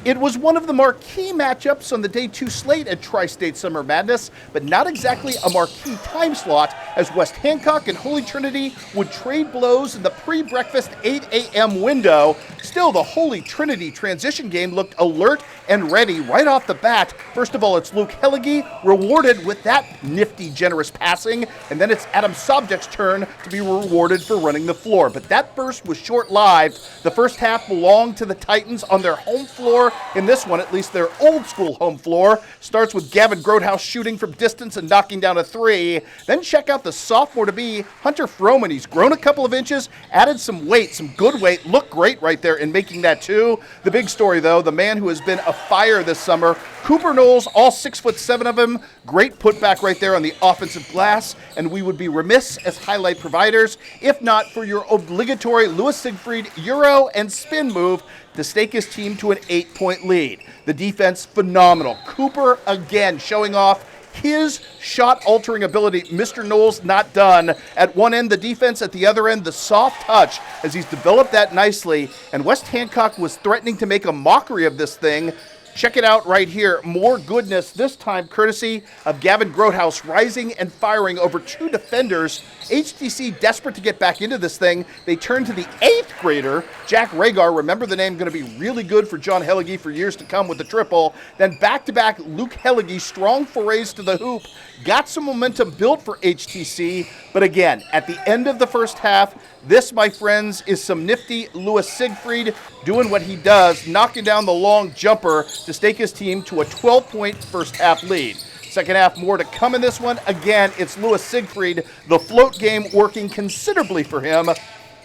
It was one of the marquee matchups on the Day 2 slate at Tri-State Summer Madness, but not exactly a marquee time slot, as West Hancock and Holy Trinity would trade blows in the pre-breakfast 8 a.m. window. Still, the Holy Trinity transition game looked alert and ready right off the bat. First of all, it's Luke Hellige rewarded with that nifty, generous passing, and then it's Adam Sobczak's turn to be rewarded for running the floor. But that burst was short-lived. The first half belonged to the Titans on their home floor. In this one, at least their old-school home floor. Starts with Gavin Grothaus shooting from distance and knocking down a three. Then check out the sophomore-to-be, Hunter Froman. He's grown a couple of inches, added some weight, some good weight, looked great right there in making that two. The big story, though, the man who has been a fire this summer, Cooper Knowles, all 6'7" of him. Great putback right there on the offensive glass, and we would be remiss as highlight providers if not for your obligatory Louis Siegfried Euro and spin move to stake his team to an 8-point lead. The defense, phenomenal. Cooper, again, showing off his shot-altering ability. Mr. Knowles not done. At one end, the defense. At the other end, the soft touch as he's developed that nicely. And West Hancock was threatening to make a mockery of this thing. Check it out right here. More goodness, this time courtesy of Gavin Grothaus, rising and firing over two defenders. HTC desperate to get back into this thing. They turn to the 8th grader, Jack Rhagar. Remember the name, going to be really good for John Hellige for years to come with the triple. Then back-to-back Luke Hellige, strong forays to the hoop. Got some momentum built for HTC. But again, at the end of the first half, this, my friends, is some nifty Louis Siegfried doing what he does, knocking down the long jumper to stake his team to a 12-point first half lead. Second half, more to come in this one. Again, it's Louis Siegfried, the float game working considerably for him.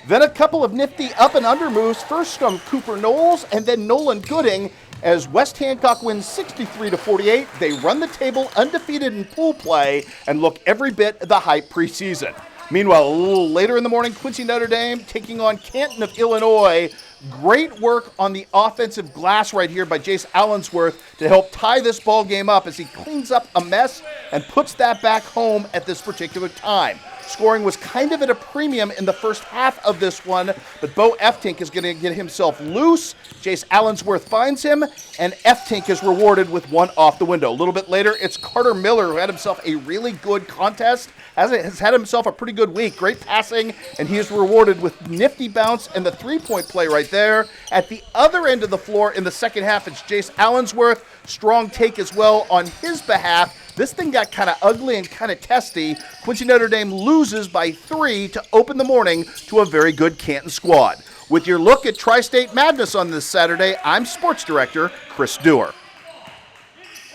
Then a couple of nifty up and under moves, first from Cooper Knowles and then Nolan Gooding. As West Hancock wins 63-48, they run the table undefeated in pool play and look every bit the hype preseason. Meanwhile, a little later in the morning, Quincy Notre Dame taking on Canton of Illinois. Great work on the offensive glass right here by Jace Allensworth to help tie this ball game up as he cleans up a mess and puts that back home at this particular time. Scoring was kind of at a premium in the first half of this one, but Bo Eftink is going to get himself loose. Jace Allensworth finds him, and Eftink is rewarded with one off the window. A little bit later, it's Carter Miller, who had himself a really good contest, has had himself a pretty good week. Great passing, and he is rewarded with nifty bounce and the three-point play right there. At the other end of the floor in the second half, it's Jace Allensworth. Strong take as well on his behalf. This thing got kind of ugly and kind of testy. Quincy Notre Dame loses by 3 to open the morning to a very good Canton squad. With your look at Tri-State Madness on this Saturday, I'm Sports Director Chris Dewar.